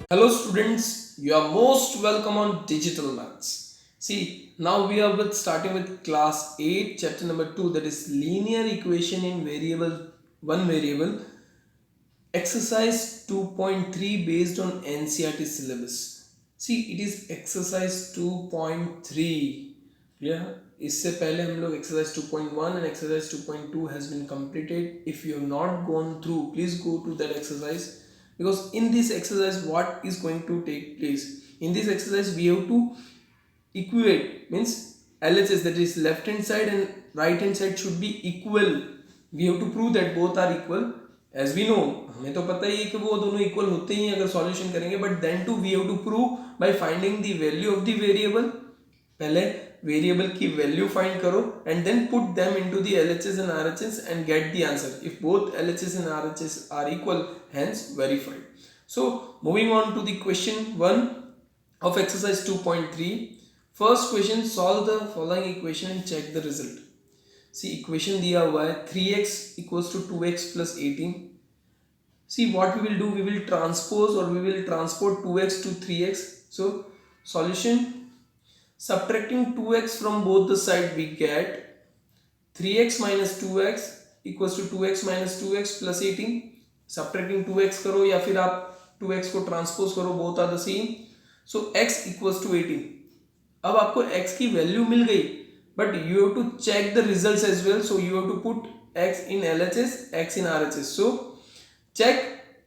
Hello students, you are most welcome on Digital Maths. See, now we are starting with class 8, chapter number 2, that is linear equation in variable one variable, exercise 2.3 based on NCERT syllabus. See, it is exercise 2.3. Yeah, इससे पहले हम लोग exercise 2.1 and exercise 2.2 has been completed. If you have not gone through, please go to that exercise, because in this exercise what is going to take place? In this exercise we have to equate, means LHS, that is left hand side and right hand side should be equal. We have to prove that both are equal. As we know, हमें तो पता ही है कि वो दोनों equal होते ही हैं अगर सॉल्यूशन करेंगे, but then to we have to prove by finding the value of the variable. पहले वेरिएबल की वैल्यू फाइंड करो and then put them into the LHS and RHS and get the answer. If both LHS and RHS are equal, hence verified. So moving on to the question 1 of exercise 2.3. First question, solve the following equation and check the result. See, equation दिया हुआ है 3x equals to 2x plus 18. See, what we will do, we will transpose or we will transport 2x to 3x. So solution, subtracting 2x from both the side, we get 3x minus 2x equals to 2x minus 2x plus 18. Subtracting 2x करो या फिर आप 2x को transpose करो, both are the same. So x equals to 18. अब आपको x की value मिल गई, but you have to check the results as well. So you have to put x in LHS, x in RHS. So check,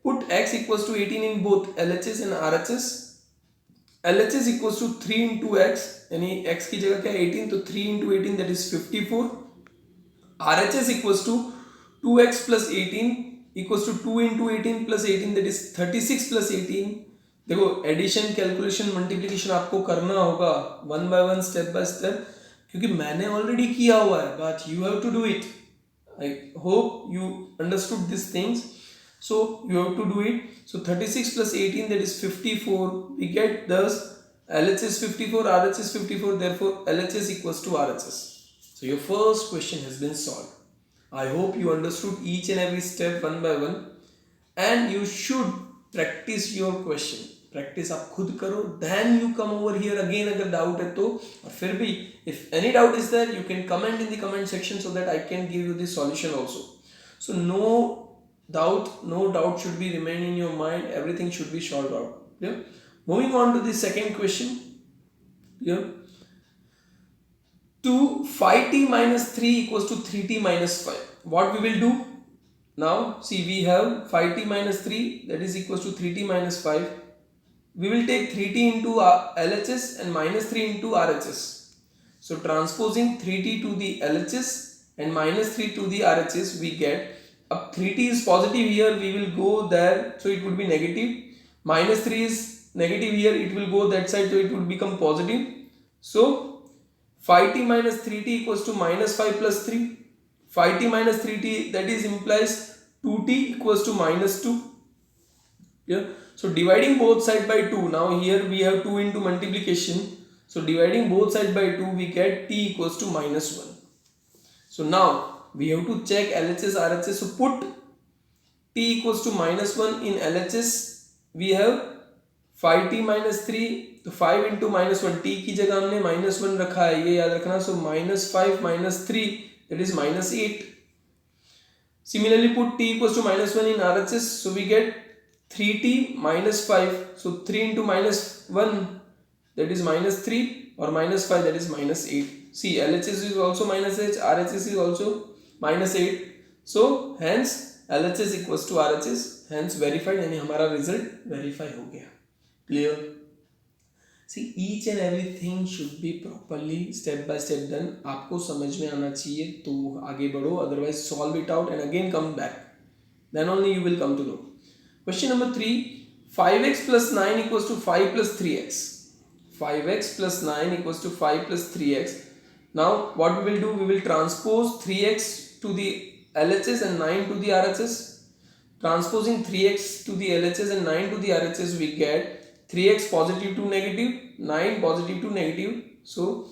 put x equals to 18 in both LHS and RHS. LHS equals to 3 into x, यानी x की जगह क्या है 18, तो 3 into 18 that is 54. RHS equals to 2x plus 18 equals to 2 into 18 plus 18, that is 36 plus 18. देखो addition, calculation, multiplication आपको करना होगा one by one, step by step, क्योंकि मैंने ऑलरेडी किया हुआ है, but you have to do it. I hope you understood this things. So you have to do it. So 36 plus 18, that is 54. We get thus LHS 54, RHS 54. Therefore LHS equals to RHS. So your first question has been solved. I hope you understood each and every step one by one, and you should practice your question. Practice आप खुद करो, then you come over here again अगर doubt है तो. और फिर भी if any doubt is there, you can comment in the comment section so that I can give you the solution also. So no doubt should be remain in your mind, everything should be solved out. Yeah, moving on to the second question. Yeah, 2 5t minus 3 equals to 3t minus 5. What we will do now? See, we have 5t minus 3, that is equals to 3t minus 5. We will take 3t into LHS and minus 3 into RHS. So transposing 3t to the LHS and minus 3 to the RHS, we get, अब 3t is positive here, we will go there, so it would be negative. Minus 3 is negative here, it will go that side, so it would become positive. So 5t minus 3t equals to minus 5 plus 3. 5t minus 3t, that is implies 2t equals to minus 2. Yeah. So dividing both side by 2. Now here we have 2 into multiplication. So dividing both side by 2, we get t equals to minus 1. So now we have to check LHS, RHS. So put t equals to minus 1 in LHS. We have 5t minus 3. तो 5 into minus 1, t की जगह हमने minus 1 रखा है, ये याद रखना. So minus 5 minus 3, that is minus 8. Similarly put t equals to minus 1 in RHS. So we get 3t minus 5. So 3 into minus 1, that is minus 3, or minus 5, that is minus 8. See, LHS is also minus 8, RHS is also minus 8. So hence LHS equals to RHS, hence verified, यानी हमारा result verify हो गया. Clear? See, each and everything should be properly step by step done. आपको समझ में आना चाहिए तो आगे बढ़ो, otherwise solve it out and again come back, then only you will come to know. Question number 3, 5x plus 9 equals to 5 plus 3x. 5x plus 9 equals to 5 plus 3x. Now what we will do, we will transpose 3x to the LHS and 9 to the RHS. Transposing 3x to the LHS and 9 to the RHS, we get 3x positive to negative, 9 positive to negative. So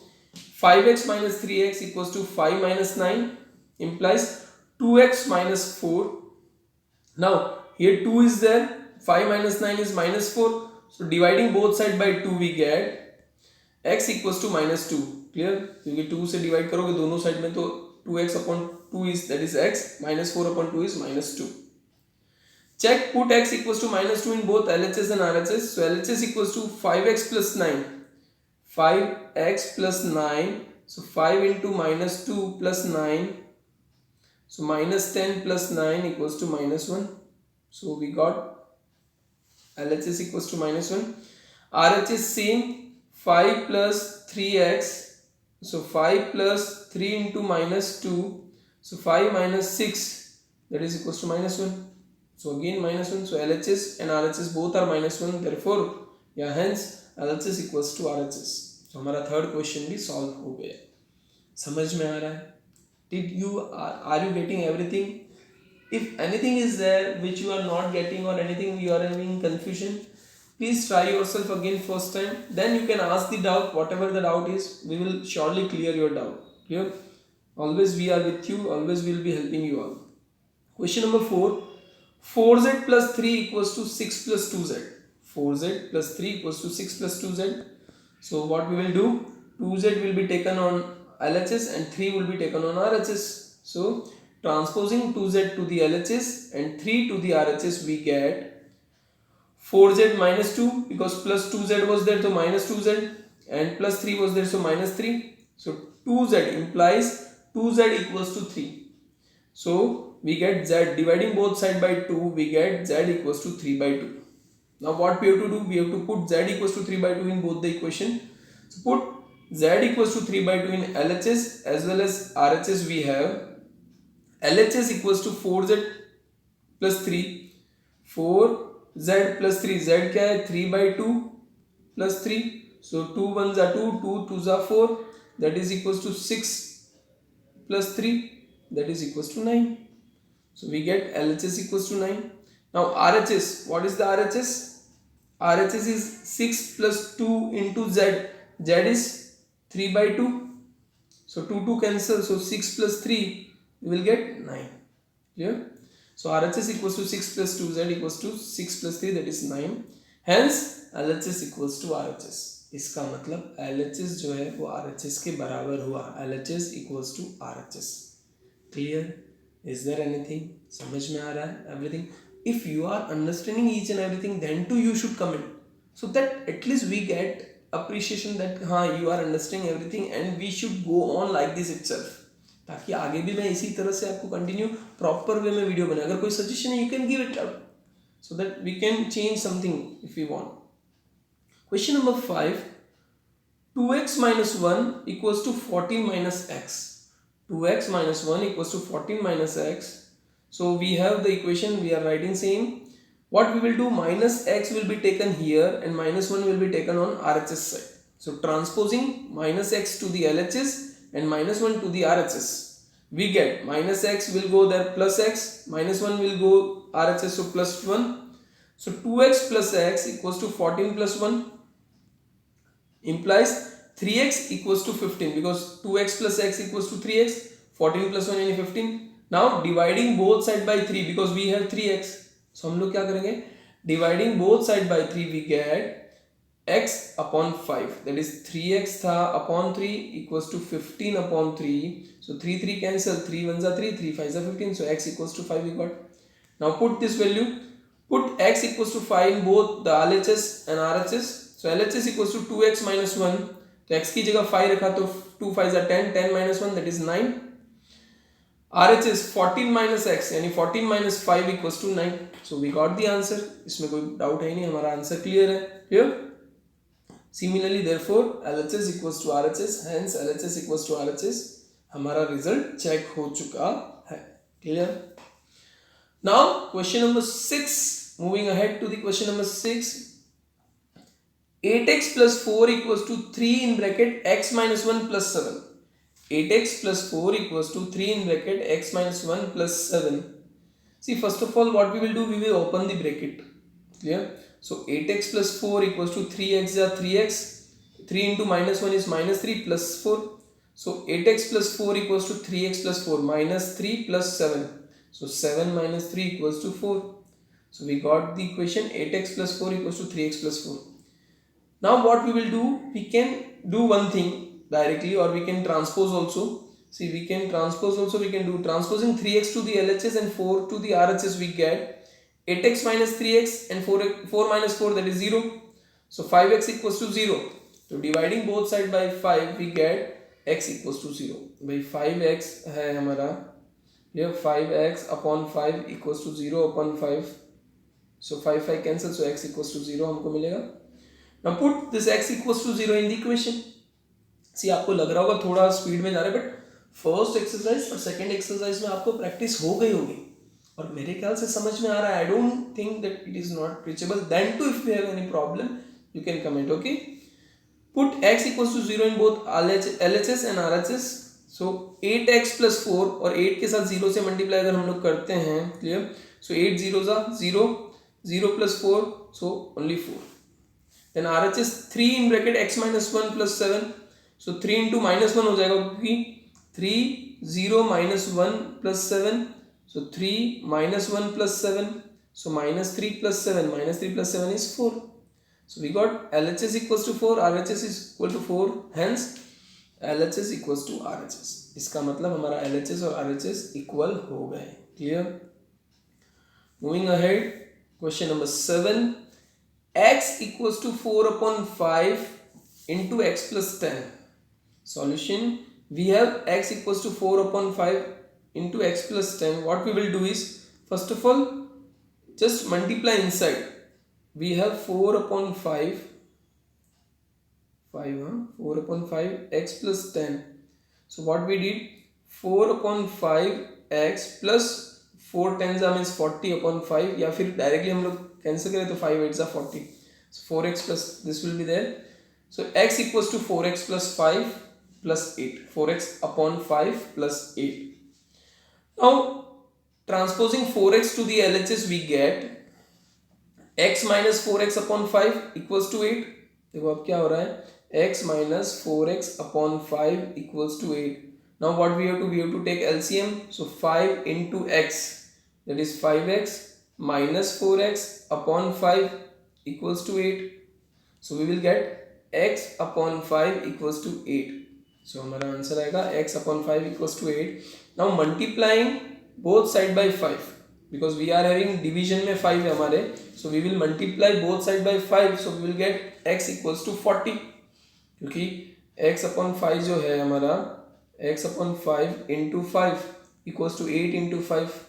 5x minus 3x equals to 5 minus 9, implies 2x minus 4. Now here 2 is there, 5 minus 9 is minus 4. So dividing both side by 2 we get x equals to minus 2. Clear? क्योंकि 2 से divide करोगे दोनों side में तो 2x upon 2 is that is x, minus 4 upon 2 is minus 2. Check, put x equals to minus 2 in both LHS and RHS. So LHS equals to 5x plus 9. 5x plus 9. So 5 into minus 2 plus 9. So minus 10 plus 9 equals to minus 1. So we got LHS equals to minus 1. RHS same. 5 plus 3x. So 5 plus 3 into minus 2. So 5 minus 6. That is equals to minus 1. So again minus 1. So LHS and RHS both are minus 1. Therefore, yeah, hence LHS equals to RHS. So हमारा third question भी solve हो गया. समझ में आ रहा है? Did you are you getting everything? If anything is there which you are not getting or anything you are having confusion, please try yourself again first time. Then you can ask the doubt. Whatever the doubt is, we will surely clear your doubt. Clear? Always we are with you. Always we will be helping you all. Question number 4. 4z plus 3 equals to 6 plus 2z. 4z plus 3 equals to 6 plus 2z. So what we will do? 2z will be taken on LHS and 3 will be taken on RHS. So transposing 2z to the LHS and 3 to the RHS, we get 4z minus 2 because plus 2z was there, so minus 2z, and plus 3 was there, so minus 3. So 2z implies 2z equals to 3. So we get z, dividing both side by 2, we get z equals to 3 by 2. Now what we have to do? We have to put z equals to 3 by 2 in both the equation. So put z equals to 3 by 2 in LHS as well as RHS. We have LHS equals to 4z plus 3. 4z plus 3. Z क्या है? 3 by 2 plus 3. So 2 1s are 2, 2 2s are 4. That is equals to 6 plus 3. That is equals to 9. So we get LHS equals to 9. Now RHS, what is the RHS? RHS is 6 plus 2 into Z. Z is 3 by 2. So 2 cancel. So 6 plus 3, you will get 9. Clear? So RHS equals to 6 plus 2, Z equals to 6 plus 3, that is 9. Hence LHS equals to RHS. इसका मतलब LHS जो है वो RHS के बराबर हुआ. LHS equals to RHS. Clear? Is there anything? समझ में आ रहा है? Everything? If you are understanding each and everything, then too you should comment, so that at least we get appreciation that हाँ you are understanding everything and we should go on like this itself, ताकि आगे भी मैं इसी तरह से आपको continue proper way में वीडियो बनाए. अगर कोई सजेशन है you can give it out so that we can change something if we want. Question number 5. 2x minus 1 equals to 14 minus x. 2x minus 1 equals to 14 minus x. So we have the equation, we are writing same. What we will do? Minus x will be taken here and minus 1 will be taken on RHS side. So transposing minus x to the LHS and minus 1 to the RHS, we get minus x will go there plus x, minus 1 will go RHS, so plus 1. So 2x plus x equals to 14 plus 1 implies 3x equals to 15 because 2x plus x equals to 3x, 14 plus 1 यानी 15. Now dividing both side by 3 because we have 3x. So हम लोग क्या करेंगे? Dividing both side by 3 we get x upon 5. That is 3x था upon 3 equals to 15 upon 3. So 3 3 cancel. 3 1s are 3, 3 5s are 15. So x equals to 5 we got. Now put this value. Put x equals to 5 in both the LHS and RHS. So LHS equals to 2x minus 1. तो x की जगह 5 रखा तो 2 5s are 10. 10 minus 1 that is 9. RHS 14 minus x यानी 14 minus 5 equals to 9. So we got the answer. इसमें कोई doubt है नहीं, हमारा आंसर क्लियर है. Clear? Similarly, therefore LHS equals to RHS. Hence LHS equals to RHS. हमारा result check हो चुका है. Clear? Now question number 6. Moving ahead to the question number 6. 8x plus 4 equals to 3 in bracket x minus 1 plus 7. 8x plus 4 equals to 3 in bracket x minus 1 plus 7. See, first of all, what we will do? We will open the bracket. Clear? So 8x plus 4 equals to 3x is 3x. 3 into minus 1 is minus 3 plus 4. So 8x plus 4 equals to 3x plus 4 minus 3 plus 7. So 7 minus 3 equals to 4. So we got the equation 8x plus 4 equals to 3x plus 4. Now what we will do, we can do one thing directly, or we can transpose also. See, we can transpose also, we can do transposing 3x to the LHS and 4 to the RHS, we get 8x minus 3x and 4 minus 4, that is 0. So 5x equals to 0. So dividing both sides by 5, we get x equals to 0. By 5x है हमारा, यह 5x upon 5 equals to 0 upon 5. So 5 cancel, so x equals to 0 हमको मिलेगा. Now put this x equals to 0 in the equation. See, आपको लग रहा होगा थोड़ा स्पीड में जा रहा है, बट फर्स्ट एक्सरसाइज और सेकंड एक्सरसाइज में आपको प्रैक्टिस हो गई होगी और मेरे ख्याल से समझ में आ रहा है. I don't think that it is not reachable. Then to if you have any problem you can comment. Okay, put x equals to 0 in both LHS and RHS. so 8x plus 4 और 8 के साथ 0 से multiply अगर हम लोग करते हैं, clear. so 8 zeros are 0, 0 plus 4, so only 4. then RHS 3 in bracket x minus 1 plus 7. so 3 into minus 1 हो जाएगा क्योंकि 3 0 minus 1 plus 7. so 3 minus 1 plus 7. so minus 3 plus 7. minus 3 plus 7 is 4. so we got LHS equals to 4, RHS is equal to 4. hence LHS equals to RHS. इसका मतलब हमारा LHS और RHS equal हो गए. Clear. Moving ahead, question number 7. x equals to 4 upon 5 into x plus 10. Solution, we have x equals to 4 upon 5 into x plus 10. What we will do is, first of all, just multiply inside. We have 4 upon 5, 4 upon 5 x plus 10. So what we did, 4 upon 5 x plus 4 tens means 40 upon 5, या फिर directly हम लोग cancel करें तो 5 8s are 40. so 4x plus this will be there. so x equals to 4x plus 5 plus 8. 4x upon 5 plus 8. Now transposing 4x to the LHS, we get x minus 4x upon 5 equals to 8. देखो अब क्या हो रहा है, x minus 4x upon 5 equals to 8. now what we have to take LCM. so 5 into x, that is 5x minus 4x upon 5 equals to 8. so we will get x upon 5 equals to 8. so हमारा answer आएगा x upon 5 equals to 8. now multiplying both side by 5, because we are having division में 5 है हमारे, so we will multiply both side by 5. so we will get x equals to 40, क्योंकि x upon 5 जो है हमारा, x upon 5 into 5 equals to 8 into 5.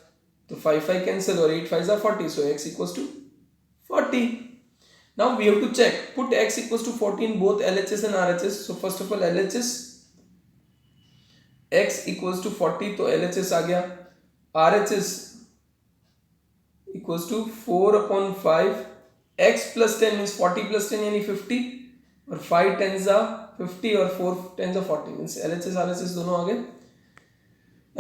तो 5 cancel और 8 5s are 40, so x equals to 40. now we have to check, put x equals to 40 in both LHS and RHS. so first of all LHS, x equals to 40 तो LHS आ गया. RHS equals to 4 upon 5 x plus 10 means 40 plus 10 यानी 50, और 5 tens are 50 और 4 tens are 40 means LHS RHS दोनों आ गए.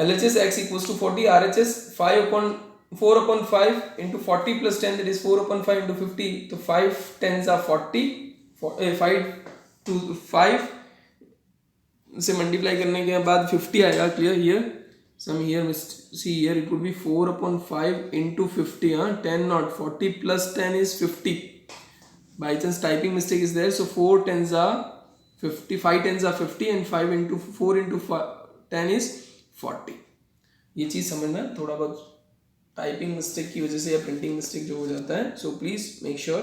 LHS x equals to 40, RHS 4 upon 5 into 40 plus 10, that is 4 upon 5 into 50. तो 5 tens are 40, 5 to 5 से multiply करने के बाद 50 आएगा. Clear. Here some here see here it would be 4 upon 5 into 50. 10 not 40 plus 10 is 50. by chance typing mistake is there, so 4 tens are 50, 5 tens are 50 and 5 into 4 into 10 is 40. ये चीज़ समझना, थोड़ा बहुत typing mistake की वजह से या printing mistake जो हो जाता है, so please make sure.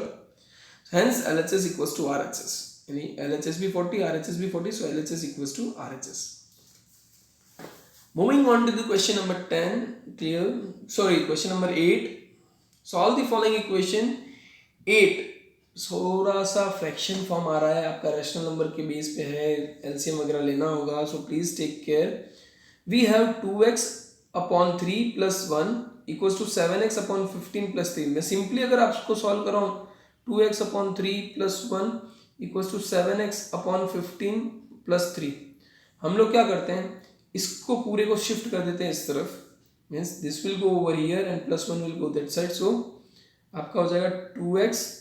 hence LHS equals to RHS. यानी LHS भी 40, RHS भी 40, so LHS equals to RHS. Moving on to the question number 10, clear? Sorry, question number 8. Solve the following equation. 8 थोड़ा सा fraction form आ रहा है, आपका rational number के base पे है, एलसीएम वगैरह लेना होगा, so please take care. We have 2x upon 3 plus 1 equals to 7x upon 15 plus 3. मैं सिंपली अगर आपको सॉल्व कर रहा हूँ, 2x upon 3 plus 1 equals to 7x upon 15 plus 3. हम लोग क्या करते हैं, इसको पूरे को शिफ्ट कर देते हैं इस तरफ, means this will go over here and plus 1 will go that side. So आपका हो जाएगा 2x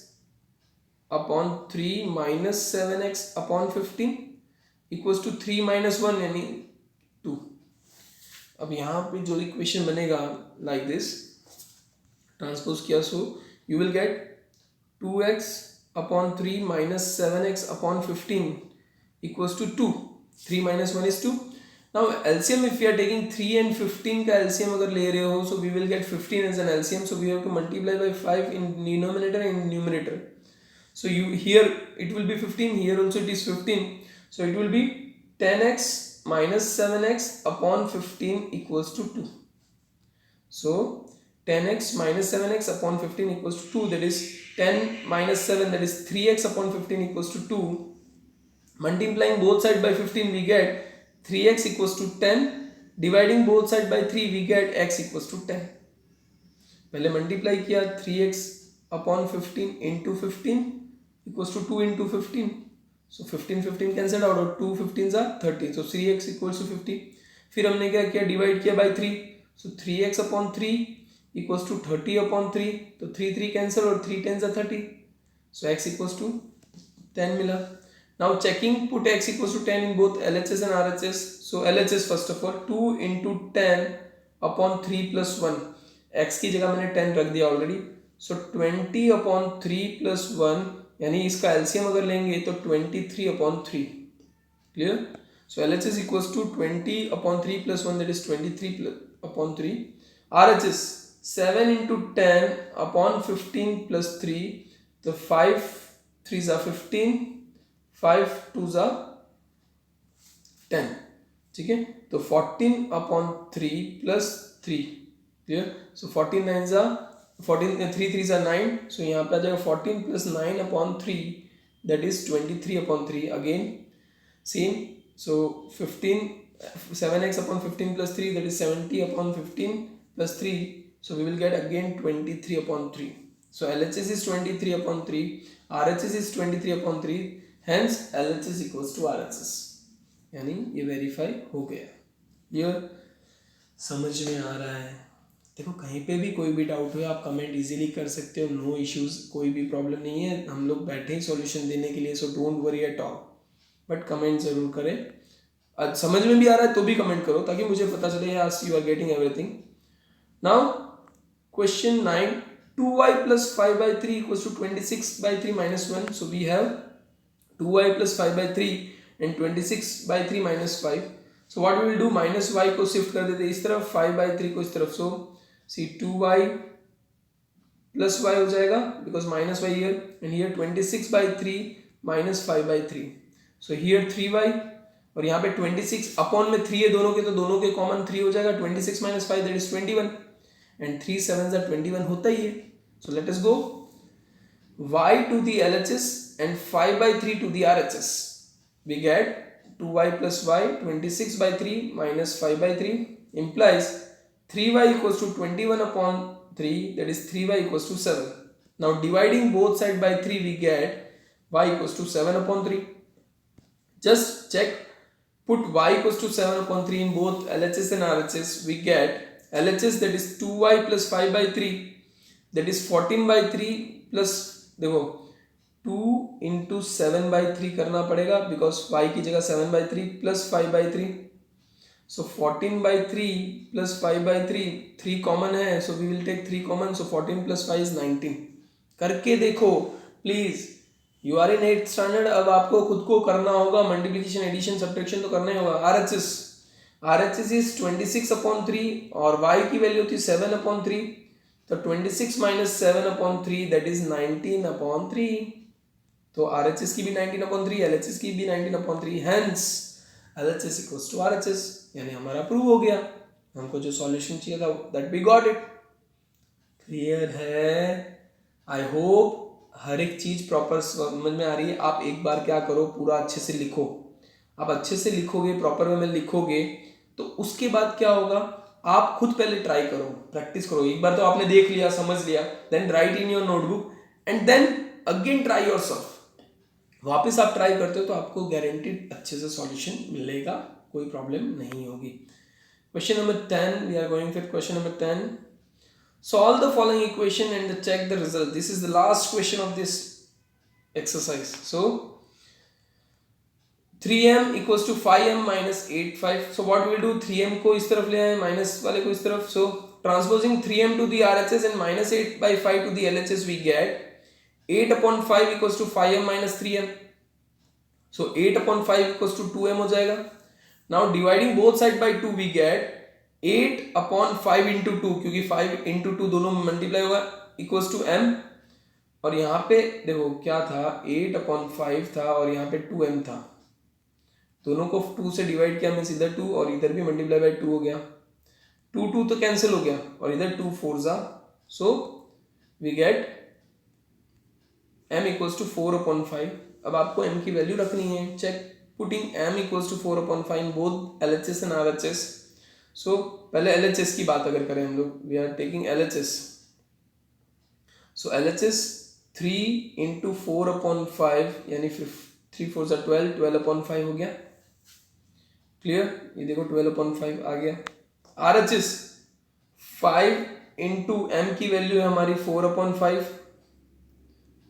upon 3 minus 7x upon 15 equals to 3 minus 1 यानी 2. अब यहाँ पे जो इक्वेशन बनेगा लाइक दिस, ट्रांसपोज किया, so you will get 2x upon 3 minus 7x upon 15 equals to 2. 3 minus 1 is 2. Now LCM, if we are taking 3 and 15 का LCM अगर ले रहे हो, so we will get 15 as an LCM, so we have to multiply by 5 in denominator and numerator. So you here it will be 15, here also it is 15, so it will be 10x minus 7x upon 15 equals to 2. So 10x minus 7x upon 15 equals to 2, that is 10 minus 7, that is 3x upon 15 equals to 2. Multiplying both sides by 15 we get 3x equals to 10. Dividing both sides by 3 we get x equals to 10. पहले multiply किया 3x upon 15 into 15 equals to 2 into 15. So 15 cancelled out, और 2 15s are 30. So 3x equals to 50. फिर हमने क्या किया, divide किया by 3. So 3x upon 3 equals to 30 upon 3. तो 3 cancel और 3 10s are 30. So x equals to 10 मिला. Now checking, put x equals to 10 in both LHS and RHS. So LHS first of all 2 into 10 upon 3 plus 1. x की जगह मैंने 10 रख दिया already. So 20 upon 3 plus 1, यानी इसका LCM अगर लेंगे तो 23 upon 3. Clear? So LHS equals to 20 upon 3 plus 1, that is 23 upon 3. RHS 7 into 10 upon 15 plus 3. The 5 3s are 15, 5 2s are 10. ठीक है, तो 14 upon 3 plus 3. Clear? So 14 9s are 14, 3 3s are 9. So यहाँ पे आ जाएगा 14 plus 9 upon 3, that is 23 upon 3. Again same. So 15 7x upon 15 plus 3, that is 70 upon 15 plus 3. So we will get again 23 upon 3. So LHS is 23 upon 3, RHS is 23 upon 3. Hence LHS equals to RHS. यानी ये verify हो गया. ये समझ में आ रहा है? देखो कहीं पे भी कोई भी डाउट हो आप कमेंट इजीली कर सकते हो. नो इश्यूज, कोई भी प्रॉब्लम नहीं है. हम लोग बैठे हैं सॉल्यूशन देने के लिए, so don't worry at all. But comment जरूर करें. आज समझ में भी आ रहा है तो भी कमेंट करो ताकि मुझे पता चले यार you are getting everything. Now question 9, 2y plus 5 by 3 equals to 26 by 3 minus 1. So we have 2y plus 5 by 3 and 26 by 3 minus 5. So what we will do, minus y को शिफ्ट कर देते इस तरफ, 5 by 3 को इस तरफ. So see 2y plus y हो जाएगा because minus y here, and here 26 by 3 minus 5 by 3. So here 3y और यहाँ पे 26 अपॉन में 3 है दोनों के, तो दोनों के कॉमन 3 हो जाएगा. 26 minus 5, that is 21, and 3 7s are 21 होता ही है. So let us go. Y to the LHS and 5 by 3 to the RHS. We get 2y plus y, 26 by 3 minus 5 by 3 implies 3y equals to 21 upon 3, that is 3y equals to 7. Now dividing both sides by 3 we get y equals to 7 upon 3. Just check, put y equals to 7 upon 3 in both LHS and RHS. We get LHS, that is 2y plus 5 by 3, that is 14 by 3 plus, देखो 2 into 7 by 3 करना पड़ेगा because y की जगह 7 by 3 plus 5 by 3. So 14 by 3 plus 5 by 3, 3 common है, so we will take 3 common, so 14 plus 5 is 19. करके देखो please. You are in 8th standard, अब आपको खुद को करना होगा. मल्टीप्लिकेशन एडिशन सब्ट्रैक्शन तो करना ही होगा. RHS is 26 upon 3 और y की वैल्यू थी 7 upon 3, तो 26 minus 7 upon 3, that is 19 upon 3. तो RHS की भी 19 upon 3, LHS की भी 19 upon 3. Hence LHS equals to RHS. यानी हमारा प्रूव हो गया. हमको जो सॉल्यूशन चाहिए था that we got it. Clear है? आई होप हर एक चीज प्रॉपर समझ में आ रही है. आप एक बार क्या करो, पूरा अच्छे से लिखो. आप अच्छे से लिखोगे, प्रॉपर वे में लिखोगे, तो उसके बाद क्या होगा, आप खुद पहले ट्राई करो, प्रैक्टिस करो. एक बार तो आपने देख लिया, समझ लिया, then write in your notebook and then again try yourself. वापस आप ट्राई करते हो तो आपको गारंटीड अच्छे से सॉल्यूशन मिलेगा, कोई प्रॉब्लम नहीं होगी. Question number 10, we are going with question number 10. Solve the following equation and check the result. This is the last question of this exercise. So 3m equals to 5m minus 8 5. So what we will do, 3m को इस तरफ ले आए, minus वाले को इस तरफ. So transposing 3m to the RHS and minus 8 by 5 to the LHS, we get 8 upon 5 equals to 5m minus 3m. So 8 upon 5 equals to 2m हो जाएगा. Now dividing both side by 2 we get 8 upon 5 into 2, क्योंकि 5 into 2 दोनों में multiply होगा, equals to m. और यहाँ पे देखो क्या था, 8 upon 5 था और यहाँ पे 2m था. दोनों को 2 से डिवाइड किया, मीन्स इधर 2 और इधर भी मल्टीप्लाई बाय 2 हो गया. 2 तो कैंसिल हो गया और इधर 2 4 जा, so we get m equals to 4 upon 5. अब आपको m की वैल्यू रखनी है. Check putting m equals to 4 upon 5 both LHS and RHS. सो पहले LHS की बात अगर करें हम लोग, we are taking LHS. So LHS 3 into 4 upon 5 यानी 3 4 जा 12 अपॉन 5 हो गया. क्लियर, ये देखो 12 अपॉन 5 आ गया. RHS 5 इंटू m की वैल्यू है हमारी 4 अपॉन 5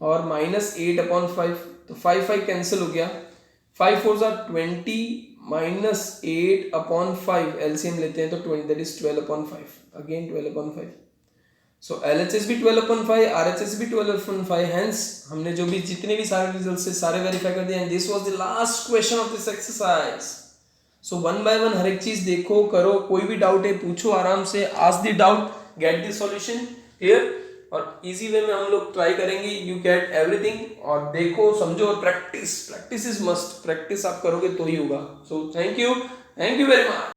और माइनस 8 अपॉन 5, तो 5 कैंसिल हो गया. 5 4 जा 20 माइनस 8 अपॉन 5 एलसीएम लेते हैं तो 20, that is 12 upon 5. Again 12 upon 5. So LHS भी 12 अपॉन 5, RHS भी 12 अपॉन 5. हेंस हमने जो भी जितने भी सारे रिजल्ट से सारे वेरीफाई कर दिए and this was the last question of this exercise. So one by one हर एक चीज देखो, करो. कोई भी डाउट है पूछो आराम से, ask the doubt, get the solution. Clear, और इजी वे में हम लोग ट्राई करेंगे. यू गेट एवरीथिंग, और देखो समझो और प्रैक्टिस इज मस्ट. प्रैक्टिस आप करोगे तो ही होगा. So thank you very much.